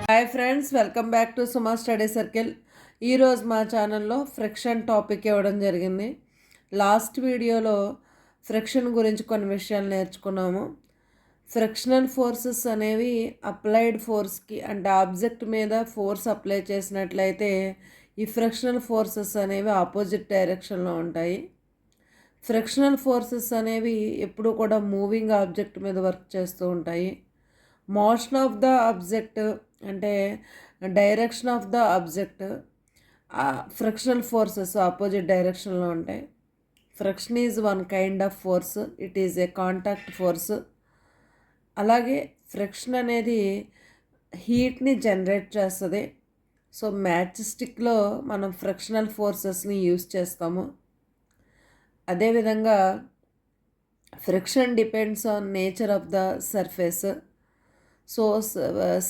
Hi friends, welcome back to Suma study circle. ఈరోజు మా ఛానల్లో ఫ్రిక్షన్ టాపిక్ ఇవ్వడం జరిగింది. లాస్ట్ వీడియోలో ఫ్రిక్షన్ గురించి కొన్ని విషయాలు నేర్చుకున్నాము. ఫ్రిక్షనల్ ఫోర్సెస్ అనేవి అప్లైడ్ ఫోర్స్కి అంటే ఆబ్జెక్ట్ మీద ఫోర్స్ అప్లై చేసినట్లయితే ఈ ఫ్రిక్షనల్ ఫోర్సెస్ అనేవి ఆపోజిట్ డైరెక్షన్లో ఉంటాయి. ఫ్రిక్షనల్ ఫోర్సెస్ అనేవి ఎప్పుడూ కూడా మూవింగ్ ఆబ్జెక్ట్ మీద వర్క్ చేస్తూ ఉంటాయి. మోషన్ ఆఫ్ ద ఆబ్జెక్ట్ అంటే direction of the object frictional forces opposite డైరెక్షన్లో ఉంటాయి. Friction is one kind of force, it is a contact force. అలాగే ఫ్రిక్షన్ అనేది హీట్ని జనరేట్ చేస్తుంది. సో మ్యాచ్ స్టిక్లో మనం ఫ్రిక్షనల్ ఫోర్సెస్ని యూస్ చేస్తాము. అదేవిధంగా friction depends on nature of the surface. So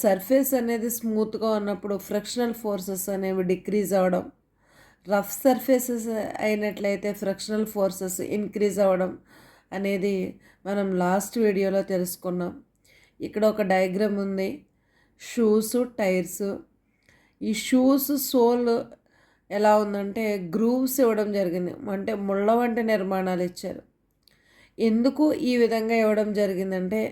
surface అనేది స్మూత్గా ఉన్నప్పుడు ఫ్రిక్షనల్ ఫోర్సెస్ అనేవి డిక్రీజ్ అవ్వడం, రఫ్ సర్ఫేసెస్ అయినట్లయితే ఫ్రిక్షనల్ ఫోర్సెస్ ఇంక్రీజ్ అవ్వడం అనేది మనం లాస్ట్ వీడియోలో తెలుసుకున్నాం. ఇక్కడ ఒక డయాగ్రామ్ ఉంది, షూస్, టైర్స్. ఈ షూస్ సోల్ ఎలా ఉందంటే గ్రూవ్స్ ఇవ్వడం జరిగింది, అంటే ముళ్ళ వంటి నిర్మాణాలు ఇచ్చారు. ఎందుకు ఈ విధంగా ఇవ్వడం జరిగిందంటే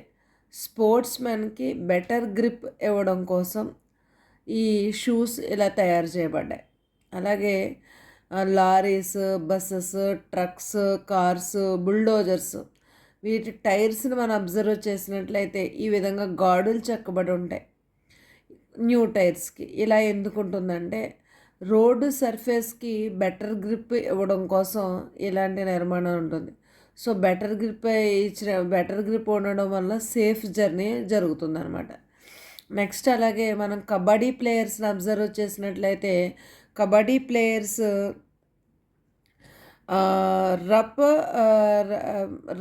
స్పోర్ట్స్ మ్యాన్కి బెటర్ గ్రిప్ ఇవ్వడం కోసం ఈ షూస్ ఇలా తయారు చేయబడ్డాయి. అలాగే lorries, buses, trucks, cars, bulldozers వీటి టైర్స్ని మనం అబ్జర్వ్ చేసినట్లయితే ఈ విధంగా గాడులు చెక్కబడి ఉంటాయి న్యూ టైర్స్కి. ఇలా ఎందుకు ఉంటుందంటే రోడ్డు సర్ఫేస్కి బెటర్ గ్రిప్ ఇవ్వడం కోసం ఇలాంటి నిర్మాణం ఉంటుంది. సో బెటర్ గ్రిప్ ఉండడం వల్ల సేఫ్ జర్నీ జరుగుతుంది అనమాట. నెక్స్ట్ అలాగే మనం కబడ్డీ ప్లేయర్స్ని అబ్జర్వ్ చేసినట్లయితే kabaddi players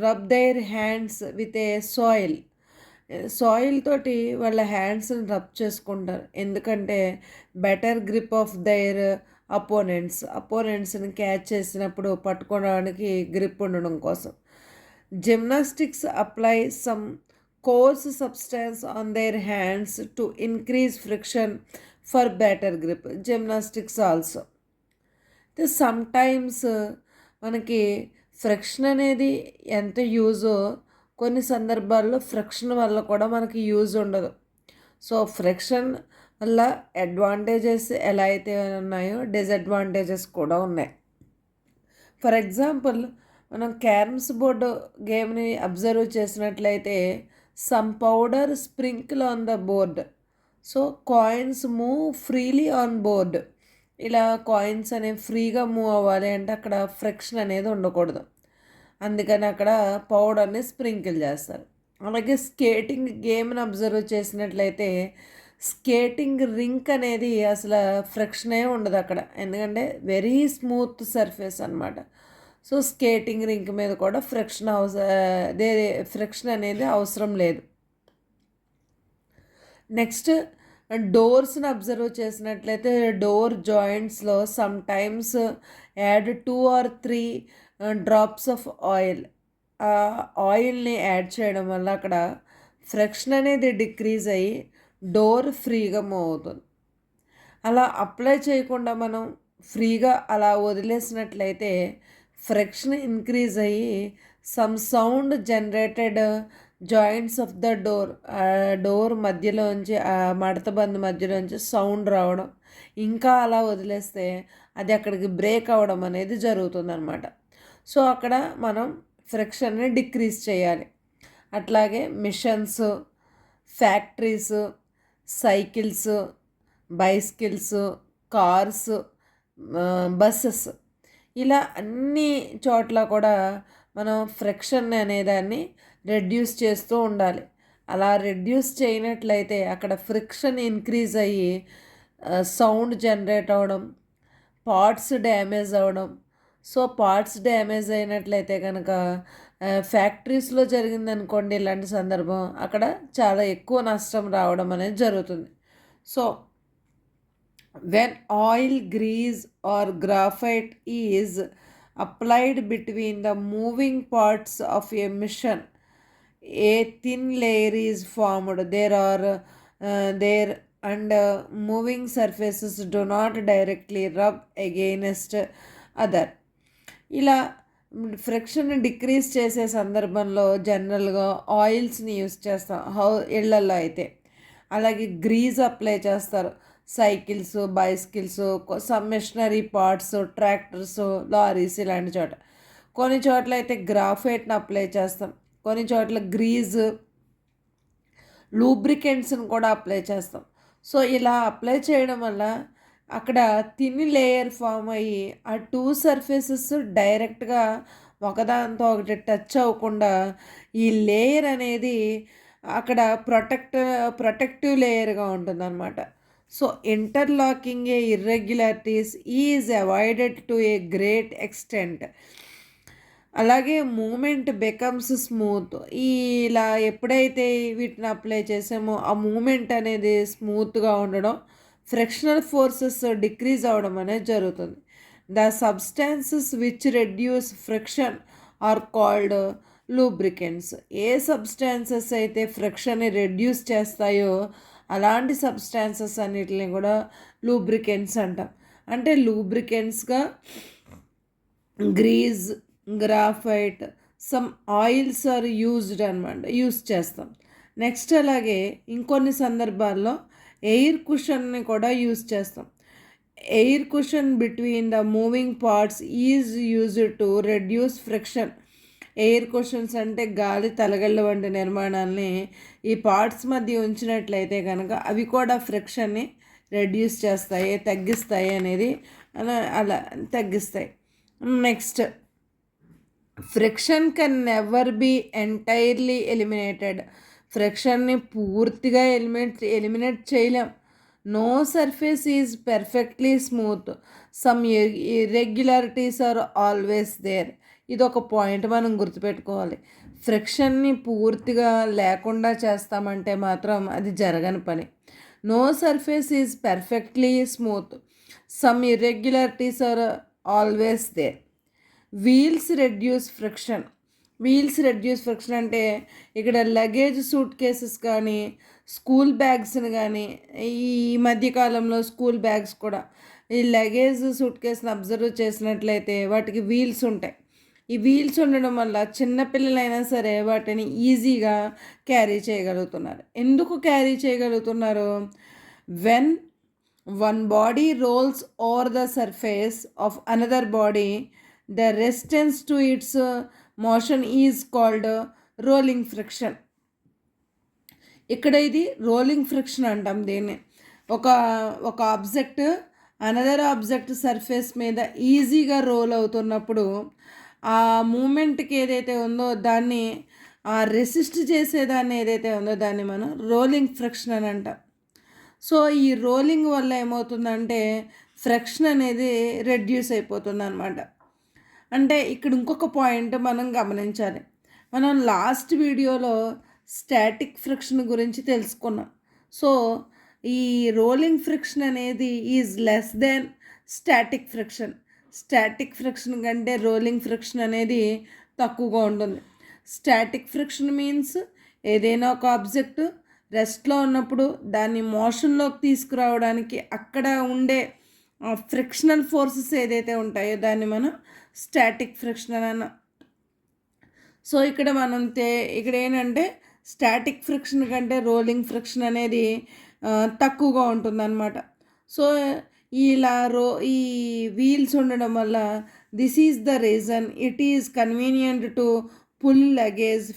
rub their hands with a soil తోటి వాళ్ళ హ్యాండ్స్ని రబ్ చేసుకుంటారు. ఎందుకంటే బెటర్ గ్రిప్ ఆఫ్ దైర్ అపోనెంట్స్ని క్యాచ్ చేసినప్పుడు పట్టుకోవడానికి గ్రిప్ ఉండడం కోసం. Gymnastics apply some coarse substance on their hands to increase friction for better grip. Gymnastics also sometimes మనకి ఫ్రిక్షన్ అనేది ఎంత యూజో కొన్ని సందర్భాల్లో ఫ్రిక్షన్ వల్ల కూడా మనకి యూజ్ ఉండదు. సో ఫ్రిక్షన్ వల్ల అడ్వాంటేజెస్ ఎలా అయితే ఉన్నాయో డిసడ్వాంటేజెస్ కూడా ఉన్నాయి. ఫర్ ఎగ్జాంపుల్ మనం క్యారమ్స్ బోర్డు గేమ్ని అబ్జర్వ్ చేసినట్లయితే some powder sprinkle on the board, so coins move freely on board. ఇలా కాయిన్స్ అనేవి ఫ్రీగా మూవ్ అవ్వాలి అంటే అక్కడ ఫ్రిక్షన్ అనేది ఉండకూడదు, అందుకని అక్కడ పౌడర్ని స్ప్రింకిల్ చేస్తారు. అలాగే స్కేటింగ్ గేమ్ని అబ్జర్వ్ చేసినట్లయితే స్కేటింగ్ రింక్ అనేది అసలు ఫ్రిక్షనే ఉండదు అక్కడ, ఎందుకంటే వెరీ స్మూత్ సర్ఫేస్ అనమాట. సో స్కేటింగ్ రింక్ మీద కూడా ఫ్రిక్షన్ అనేది అవసరం లేదు. నెక్స్ట్ డోర్స్ని అబ్జర్వ్ చేసినట్లయితే డోర్ జాయింట్స్లో sometimes add 2 or 3 drops of oil. ఆయిల్ని యాడ్ చేయడం వల్ల అక్కడ ఫ్రిక్షన్ అనేది డిక్రీజ్ అయ్యి డోర్ ఫ్రీగా మూవ్ అవుతుంది. అలా అప్లై చేయకుండా మనం ఫ్రీగా అలా వదిలేసినట్లయితే ఫ్రిక్షన్ ఇంక్రీజ్ అయ్యి some sound generated joints of the door మధ్యలోంచి మడతబంది మధ్యలోంచి సౌండ్ రావడం, ఇంకా అలా వదిలేస్తే అది అక్కడికి బ్రేక్ అవ్వడం అనేది జరుగుతుందన్నమాట. సో అక్కడ మనం ఫ్రిక్షన్ని డిక్రీజ్ చేయాలి. అట్లాగే machines, factories, cycles, bicycles, cars, buses ఇలా అన్ని చోట్ల కూడా మనం ఫ్రిక్షన్ అనేదాన్ని రెడ్యూస్ చేస్తూ ఉండాలి. అలా రెడ్యూస్ చేయనట్లయితే అక్కడ ఫ్రిక్షన్ ఇంక్రీజ్ అయ్యి సౌండ్ జనరేట్ అవ్వడం, పార్ట్స్ డ్యామేజ్ అవ్వడం. సో పార్ట్స్ డ్యామేజ్ అయినట్లయితే కనుక ఫ్యాక్టరీస్లో జరిగిందనుకోండి ఇలాంటి సందర్భం, అక్కడ చాలా ఎక్కువ నష్టం రావడం అనేది జరుగుతుంది. So when oil, grease or graphite is applied between the moving parts of a machine, a thin layer is formed. There and moving surfaces do not directly rub against other. ఇలా ఫ్రిక్షన్ డిక్రీజ్ చేసే సందర్భంలో జనరల్గా ఆయిల్స్ని use చేస్తాం ఇళ్లలో అయితే. అలాగే grease apply చేస్తారు cycles, bicycles, some machinery parts, tractors, lorries ఇలాంటి చోట. కొన్ని చోట్ల అయితే గ్రాఫైట్ని అప్లై చేస్తాం, కొన్ని చోట్ల గ్రీజ్, లూబ్రికెంట్స్ని కూడా అప్లై చేస్తాం. సో ఇలా అప్లై చేయడం వల్ల అక్కడ థిన్ లేయర్ ఫామ్ అయ్యి ఆ టూ సర్ఫేసెస్ డైరెక్ట్గా ఒకదాంతో ఒకటి టచ్ అవ్వకుండా ఈ లేయర్ అనేది అక్కడ ప్రొటెక్టివ్ లేయర్గా ఉంటుందన్నమాట. So interlocking A irregularities is avoided to a great extent. అలాగే మూమెంట్ బికమ్స్ స్మూత్. ఇలా ఎప్పుడైతే వీటిని అప్లై చేసామో ఆ మూమెంట్ అనేది స్మూత్గా ఉండడం, ఫ్రిక్షనల్ ఫోర్సెస్ డిక్రీజ్ అవ్వడం అనేది జరుగుతుంది. The substances which reduce friction are called lubricants. ఏ సబ్స్టాన్సెస్ అయితే ఫ్రిక్షన్ని రెడ్యూస్ చేస్తాయో అలాంటి సబ్స్టాన్సెస్ అన్నిటిని కూడా లూబ్రికెంట్స్ అంటాం. అంటే లూబ్రికెంట్స్గా grease, graphite, some oils are used అనమాట, యూజ్ చేస్తాం. నెక్స్ట్ అలాగే ఇంకొన్ని సందర్భాల్లో ఎయిర్ కుషన్ని కూడా యూజ్ చేస్తాం. Air cushion between the moving parts is used to reduce friction. Air cushions అంటే గాలి తలగళ్ళ వంటి నిర్మాణాలని ఈ పార్ట్స్ మధ్య ఉంచినట్లయితే కనుక అవి కూడా ఫ్రిక్షన్ని రెడ్యూస్ చేస్తాయి, తగ్గిస్తాయి అనేది అలా తగ్గిస్తాయి. Next, friction can never be entirely eliminated. ఫ్రిక్షన్ని పూర్తిగా ఎలిమినేట్ చేయలేం. No surface is perfectly smooth, some irregularities are always there. ఇది ఒక పాయింట్ మనం గుర్తుపెట్టుకోవాలి. ఫ్రిక్షన్ని పూర్తిగా లేకుండా చేస్తామంటే మాత్రం అది జరగని పని. No surface is perfectly smooth, some irregularities are always there. Wheels reduce friction. Wheels reduce friction అంటే ఇక్కడ లగేజ్ సూట్ కేసెస్ కానీ, స్కూల్ బ్యాగ్స్ని కానీ, ఈ మధ్యకాలంలో స్కూల్ బ్యాగ్స్ కూడా, ఈ లగేజ్ సూట్ కేసుని అబ్జర్వ్ చేసినట్లయితే వాటికి వీల్స్ ఉంటాయి. ఈ వీల్స్ ఉండడం వల్ల చిన్నపిల్లలైనా సరే వాటిని ఈజీగా క్యారీ చేయగలుగుతున్నారు. ఎందుకు క్యారీ చేయగలుగుతున్నారు? When one body rolls over the surface of another body, the resistance to its motion is called rolling friction. ఇక్కడ ఇది రోలింగ్ ఫ్రిక్షన్ అంటాం దీన్ని. ఒక ఆబ్జెక్ట్ అనదర్ ఆబ్జెక్ట్ సర్ఫేస్ మీద ఈజీగా రోల్ అవుతున్నప్పుడు ఆ మూమెంట్కి ఏదైతే ఉందో దాన్ని, ఆ రెసిస్ట్ చేసేదాన్ని ఏదైతే ఉందో దాన్ని మనం రోలింగ్ ఫ్రిక్షన్ అని అంటాం. సో ఈ రోలింగ్ వల్ల ఏమవుతుందంటే ఫ్రిక్షన్ అనేది రెడ్యూస్ అయిపోతుంది అనమాట. అంటే ఇక్కడ ఇంకొక పాయింట్ మనం గమనించాలి. మనం లాస్ట్ వీడియోలో స్టాటిక్ ఫ్రిక్షన్ గురించి తెలుసుకున్నాం. సో ఈ రోలింగ్ ఫ్రిక్షన్ అనేది is less than static friction. Static friction కంటే రోలింగ్ ఫ్రిక్షన్ అనేది తక్కువగా ఉంటుంది. స్టాటిక్ ఫ్రిక్షన్ మీన్స్ ఏదైనా ఒక ఆబ్జెక్ట్ రెస్ట్లో ఉన్నప్పుడు దాన్ని మోషన్లోకి తీసుకురావడానికి అక్కడ ఉండే ఫ్రిక్షనల్ ఫోర్సెస్ ఏదైతే ఉంటాయో దాన్ని మనం స్టాటిక్ ఫ్రిక్షన్ అని అన్నాం. సో ఇక్కడ ఇక్కడ ఏంటంటే స్టాటిక్ ఫ్రిక్షన్ కంటే రోలింగ్ ఫ్రిక్షన్ అనేది తక్కువగా ఉంటుందన్నమాట. సో ఈ వీల్స్ ఉండడం వల్ల this is the reason it is convenient to pull luggage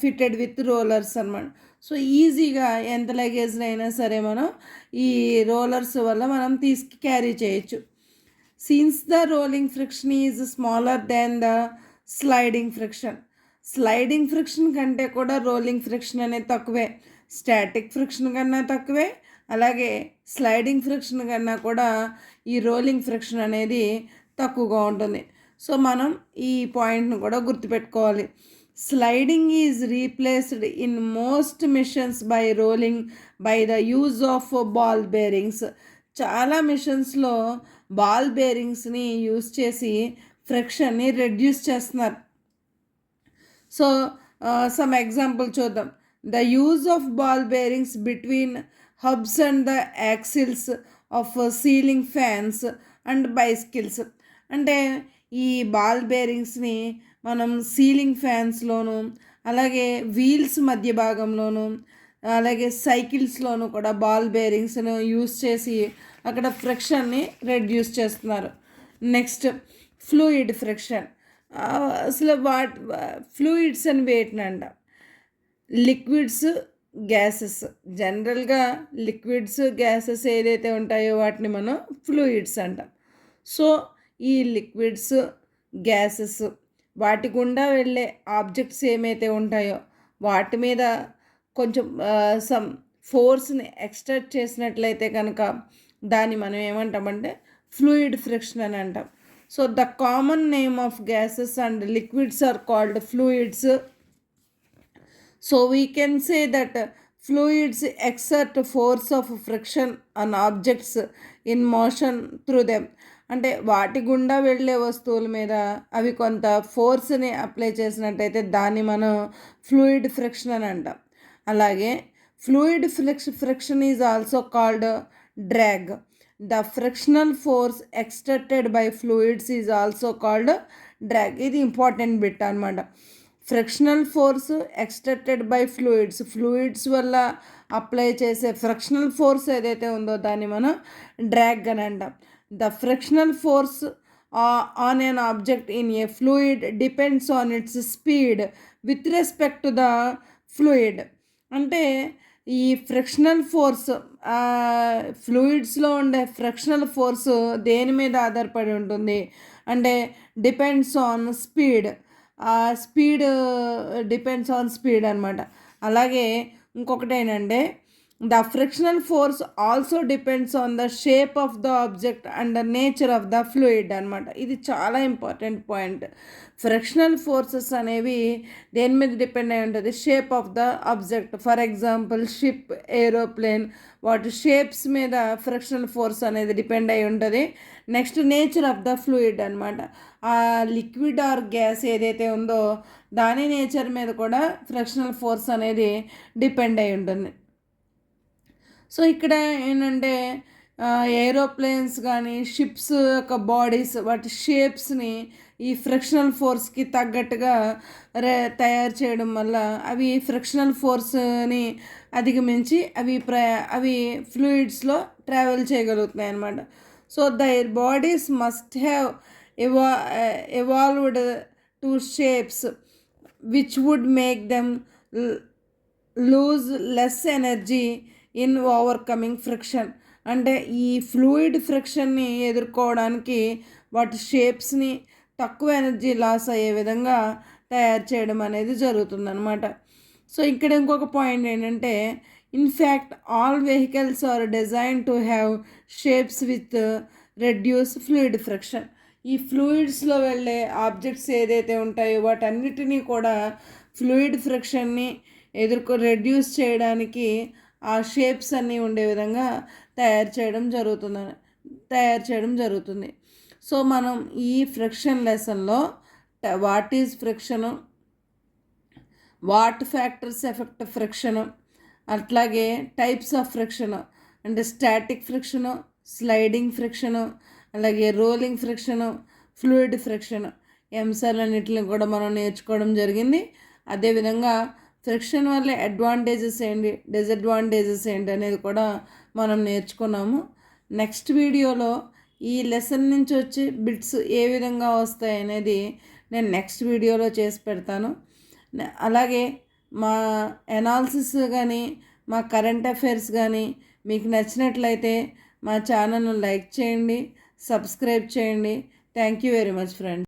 fitted with rollers అనమాట. సో ఈజీగా ఎంత లగేజ్ని అయినా సరే మనం ఈ రోలర్స్ వల్ల మనం క్యారీ చేయొచ్చు. Since the rolling friction is smaller than the sliding friction. Sliding friction కంటే కూడా రోలింగ్ ఫ్రిక్షన్ అనేది తక్కువే. స్టాటిక్ ఫ్రిక్షన్ కన్నా తక్కువే, అలాగే స్లైడింగ్ ఫ్రిక్షన్ కన్నా కూడా ఈ రోలింగ్ ఫ్రిక్షన్ అనేది తక్కువగా ఉంటుంది. సో మనం ఈ పాయింట్ను కూడా గుర్తుపెట్టుకోవాలి. Sliding is replaced in most machines by rolling by the use of ball bearings. చాలా మిషన్స్లో బాల్ బేరింగ్స్ని యూజ్ చేసి ఫ్రిక్షన్ని రెడ్యూస్ చేస్తున్నారు. సో సమ్ ఎగ్జాంపుల్ చూద్దాం. The use of ball bearings between hubs and the axles of ceiling fans and bicycles. అంటే ఈ ball బేరింగ్స్ని మనం ceiling ఫ్యాన్స్లోను, అలాగే wheels మధ్య భాగంలోను, అలాగే సైకిల్స్లోను కూడా బాల్ బేరింగ్స్ను యూస్ చేసి అక్కడ ఫ్రిక్షన్ని రెడ్యూస్ చేస్తున్నారు. Next fluid friction. అసలు ఫ్లూయిడ్స్ అని వేటినంట, లిక్విడ్స్, గ్యాసెస్. జనరల్గా లిక్విడ్స్, గ్యాసెస్ ఏదైతే ఉంటాయో వాటిని మనం ఫ్లూయిడ్స్ అంటాం. సో ఈ లిక్విడ్స్, గ్యాసెస్ వాటి గుండా వెళ్ళే ఆబ్జెక్ట్స్ ఏమైతే ఉంటాయో వాటి మీద కొంచెం సమ్ ఫోర్స్ని ఎక్స్టర్ట్ చేసినట్లయితే కనుక దాన్ని మనం ఏమంటామంటే ఫ్లూయిడ్ ఫ్రిక్షన్ అని అంటాం. So the common name of gases and liquids are called fluids. So we can say that fluids exert force of friction on objects in motion through them. అంటే వాటి గుండా వెళ్ళే వస్తువుల మీద అవి కొంత ఫోర్స్ని అప్లై చేసినట్టయితే దాన్ని మనం ఫ్లూయిడ్ ఫ్రిక్షన్ అని అంటాం. అలాగే fluid friction is also called drag. The frictional force ఎక్స్టర్టెడ్ by fluids is also called drag. ఇది ఇంపార్టెంట్ బిట్ అనమాట. ఫ్రిక్షనల్ ఫోర్స్ ఎక్స్టర్టెడ్ బై ఫ్లూయిడ్స్ వల్ల అప్లై చేసే ఫ్రిక్షనల్ ఫోర్స్ ఏదైతే ఉందో దాన్ని మనం డ్రాగ్ అని అంటాం. The frictional force on an object in a fluid depends on it's speed with respect to the fluid. అంటే ఈ ఫ్రిక్షనల్ ఫోర్స్, ఫ్లూయిడ్స్లో ఉండే ఫ్రిక్షనల్ ఫోర్స్ దేని మీద ఆధారపడి ఉంటుంది అంటే depends on speed. Speed depends on speed అనమాట. అలాగే ఇంకొకటి ఏంటంటే the frictional force also depends on the shape of the object and the nature of the fluid అనమాట. ఇది చాలా ఇంపార్టెంట్ పాయింట్. ఫ్రిక్షనల్ ఫోర్సెస్ అనేవి దేని మీద డిపెండ్ అయి ఉంటుంది, shape of the object. For example ship, aeroplane, వాటి షేప్స్ మీద ఫ్రిక్షనల్ ఫోర్స్ అనేది డిపెండ్ అయి ఉంటుంది. Next nature of the fluid అనమాట. ఆ లిక్విడ్ ఆర్ గ్యాస్ ఏదైతే ఉందో దాని నేచర్ మీద కూడా ఫ్రిక్షనల్ ఫోర్స్ అనేది డిపెండ్ అయి ఉంటుంది. సో ఇక్కడ ఏంటంటే ఏరోప్లేన్స్ కానీ షిప్స్ యొక్క బాడీస్ వాటి షేప్స్ని ఈ ఫ్రిక్షనల్ ఫోర్స్కి తగ్గట్టుగా తయారు చేయడం వల్ల అవి ఫ్రిక్షనల్ ఫోర్స్ని అధిగమించి అవి ఫ్లూయిడ్స్లో ట్రావెల్ చేయగలుగుతున్నాయి అన్నమాట. So their bodies must have evolved to shapes which would make them lose less energy in overcoming friction. అంటే ఈ ఫ్లూయిడ్ ఫ్రిక్షన్ని ఎదుర్కోవడానికి వాటి షేప్స్ని తక్కువ ఎనర్జీ లాస్ అయ్యే విధంగా తయారు చేయడం అనేది జరుగుతుందన్నమాట. సో ఇక్కడ ఇంకొక పాయింట్ ఏంటంటే in fact all vehicles are design to have shapes with reduce fluid friction. ఈ ఫ్లూయిడ్స్లో వెళ్ళే ఆబ్జెక్ట్స్ ఏదైతే ఉంటాయో వాటన్నిటినీ కూడా ఫ్లూయిడ్ ఫ్రిక్షన్ని రెడ్యూస్ చేయడానికి ఆ షేప్స్ అన్నీ ఉండే విధంగా తయారు చేయడం జరుగుతుంది. సో మనం ఈ ఫ్రిక్షన్ లెసన్లో what is friction, what factors effect friction, అట్లాగే టైప్స్ ఆఫ్ ఫ్రిక్షను అంటే స్టాటిక్ ఫ్రిక్షను, స్లైడింగ్ ఫ్రిక్షను, అలాగే రోలింగ్ ఫ్రిక్షను, ఫ్లూయిడ్ ఫ్రిక్షను అంశాలన్నింటిని కూడా మనం నేర్చుకోవడం జరిగింది. అదేవిధంగా ఫ్రిక్షన్ వల్ల అడ్వాంటేజెస్ ఏంటి, డిసడ్వాంటేజెస్ ఏంటి అనేది కూడా మనం నేర్చుకున్నాము. నెక్స్ట్ వీడియోలో ఈ లెసన్ నుంచి వచ్చే బిట్స్ ఏ విధంగా వస్తాయి అనేది నేను నెక్స్ట్ వీడియోలో చేసి పెడతాను. అలాగే మా అనాలిసిస్ కానీ మా కరెంట్ అఫైర్స్ కానీ మీకు నచ్చినట్లయితే మా ఛానల్ను లైక్ చేయండి, సబ్స్క్రైబ్ చేయండి. Thank you very much friends.